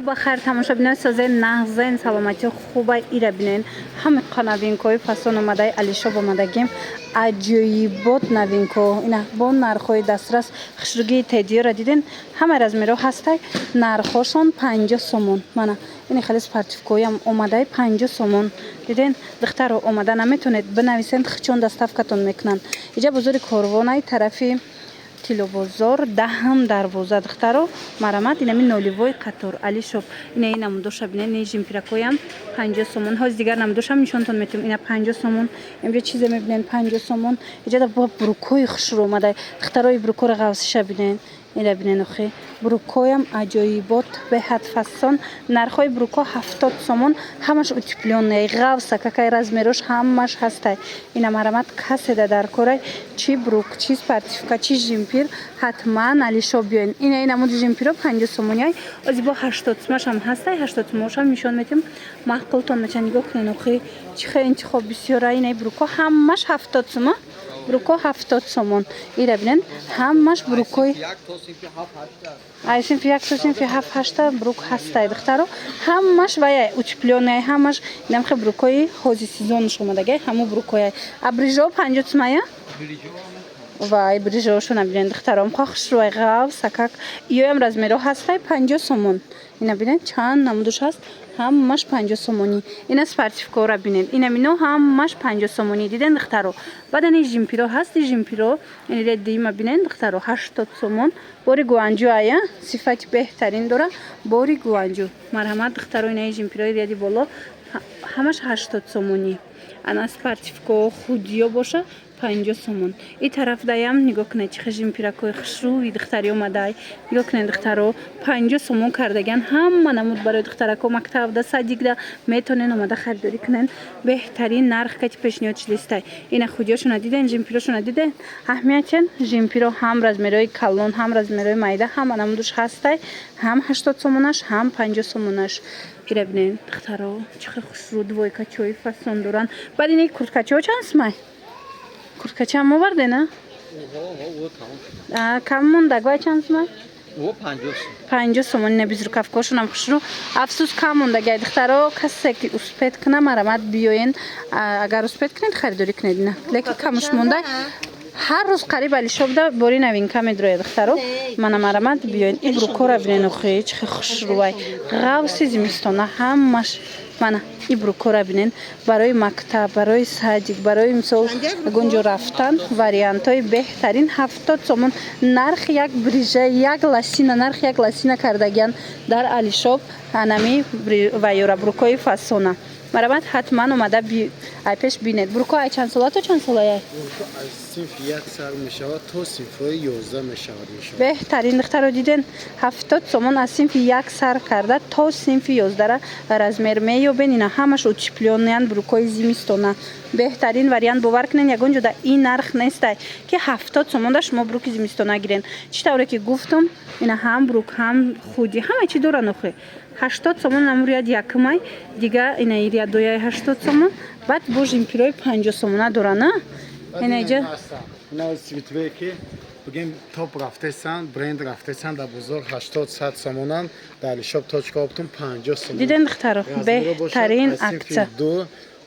бахар тамошобинон созен нағзен саломати хуба ира бинен ҳами қа новинкои фасон омадаи Алишоб омадагим аҷоибот новинко ина бо нархҳои дастрас хушругии тедиёра диден ҳама размеро ҳастай нархҳошон 50 сомон мана ини хеле спортивкоям омадаи 50 сомон диден духтаро омада наметонед бинависед хичон доставкатон мекунанд иҷа бозори корвонаи тарафи Тилобозор 10 дарвоза духтаро марамат инами нолевой қатор Алишоб ина ин намудоша бинен ин жимпиракоям 50 сомон ҳоз дигар намудошам нишонтон метем ина 50 сомон имҷо чизе мебинен 50 сомон иҷада бо бурукои хушрӯ омадай духтарои бурукори ғавсиша бинен ина бинен охи бурукоям аҷоибот беҳад фасон нархҳои буруко 70 сомон ҳамаш утеплённый ғавса какай размерош ҳамаш ҳастай ина марамат каседа дар корай чи бурук чи спортивка чи жимпир ҳатман Алишоб биёен ина ин амуди жимпиро 50 сомоняй озибо 80 сомашам ҳастай 80 сомошам нишон метем маҳқултон меша нигоҳ кунен охи чихе интихоб бисёра ина буруко ҳамаш 70 сома буруко 70 сомон ира бинен ҳамаш бурукои ай синфи 1 то синфи 7-8 бурук ҳастай духтаро ҳамаш ваяй утеплённый ҳамаш инамхе бурукои ҳози сезонш омадагай ҳамо бурукояй а брижо 50 сомая вай брижошо набинен духтаром хохшруай ғав сакак иёям размеро ҳастай 50 сомон ина бинен чанд намудуш ҳаст ҳамаш 50 сомонӣ ина спортивкора бинен ина мино ҳамаш 50 сомонӣ диден духтаро баъдан ин жимпиро ҳаст ин жимпиро инре дима бинен духтаро 80 сомон бори гуанҷу ая сифати беҳтарин дора бори гуанҷу марҳамат духтаро ина ин жимпирои ряди боло ҳамаш 80 сомонӣ ана спортивко худиё боша 50 сомон ин тарафдаям нигоҳ кунед чихе жимпиракои хушрӯи духтари омадай нигоҳ кунед духтаро 50 сомон кардаган ҳама намуд барои духтарако мактабда садикда метонен омада харидорӣ кунен беҳтарин нарх кати пешниҳодш листай ина худиёшона диден жимпирошона диден аҳамиятен жимпиро ҳам размерои калон ҳам размерои майда ҳама намудуш ҳастай ҳам 80 сомонаш ҳам 50 сомонаш ира бинен духтаро чихе хушрӯ двойкачои фасон доранд баъд ин курткачаҳо чанд сомай курткача ҳам овардена кам мондаг вай чанд сомай 50 сомон ина бизрукавкошонам хушрӯ афсус кам мондагай духтаро касе ки успед куна марамат биёен агар успед кунед харидорӣ кунед ина леки камуш монда ҳар рӯз қариб Алишобда бори новинка медрояд духтаро мана марамат биёен ин бурукора бинен охи чихе хушрӯай ғавси зимистона ҳамаш мана ин бурукора бинен барои мактаб барои садик барои мисол гунҷо рафтан вариантҳои беҳтарин 70 сомон нархи як брижа як ласина нархи як ласина кардагиан дар Алишоб анами вайёра бурукои фасона марамат ҳатман омада ай пеш бинед буруко ай чанд сола то чанд солаяй синфи 1 сар мешавад то синфи 11 мешавад беҳтарин духтаро диден 70 сомон аз синфи 1 сар карда то синфи 11 размер меёбен ина ҳамаш утеплённыянд бурукои зимистона беҳтарин вариант бовар кунен ягон ҷода ин нарх нестай ки 70 сомонда шумо буруки зимистона гирен чӣ тавре ки гуфтум ина ҳам бурук ҳам худи ҳама чӣ доран охи 80 сомон намуряд якмай дига ина ирядояй 80 сомон баъд бо жимпирои 50 сомона дорана ина иҷа ина свитве ки бигем топ рафтесан бренд рафтесан дар бозор 80-100 сомонан дар Алишоб точка оптум 50 сомон диден духтаро беҳтарин акция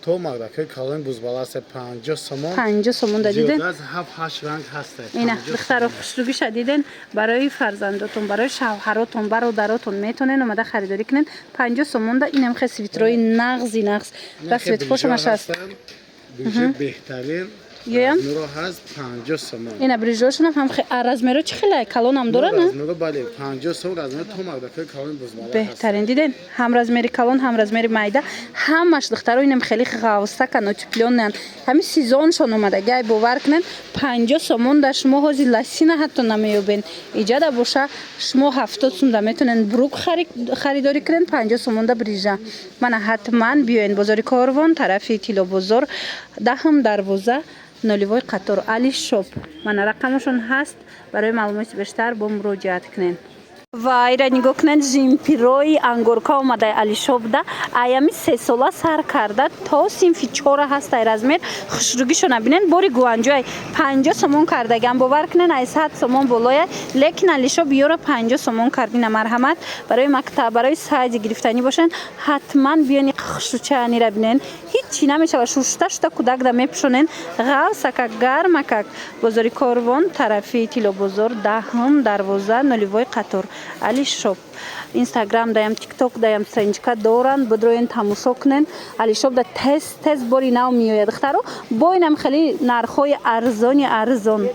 то магдакаи калон бузбаласе 50 сомон 50 сомон диден аз 7-8 ранг ҳастай ина духтаро хушругиша диден барои фарзандотон барои шавҳаротон бародаротон метонен омада харидорӣ кунен 50 сомонда инам хе свитрои нағзи нағз ва светпошамаш аст беҳтарин ёям размеро ҳаст 50 сомон ина брижошонам ҳам размеро чӣ хелай калонам дорана размеро бале 50 сомон размеро то магдакаи калон бузбала беҳтарин диден ҳам размери калон ҳам размери майда ҳамаш духтаро инам хеле ғавсакан утеплённыянд ҳами сезоншон омадагай бовар кунен 50 сомон да шумо ҳози ласина ҳатто намеёбен иҷада боша шумо 70 сом да метонен бурук харидорӣ кунен 50 сомон да брижа мана ҳатман биёен бозори корвон тарафи Тилобозор 10 дарвоза нолевой қатор Алишоб мана рақамашон ҳаст барои маълумоти бештар бо муроҷиат кунен. ва ира нигоҳ кунед жимпирои ангорка омадаи алишобда аями 3 сола сар карда то синфи 4 ҳастай размер хушругишона бинен бори гуанҷои 50 сомон кардаган бовар кунен ай 100 сомон болоя лекин алишоб ёра 50 сомон кардина марҳамат барои мактаб барои сайзи гирифтанӣ бошен ҳатман биёни хушручаанира бинен ҳичи намешава шушта кудакда мепӯшонен ғавсакак гармакак бозори корвон тарафи тилобозор 10 дарвоза нулевой қатор алишоб инстаграм даям тикток даям страничка доранд бидроен тамошо кунен алишобда тез бори нав меояд духтаро бо инам хеле нархҳои арзон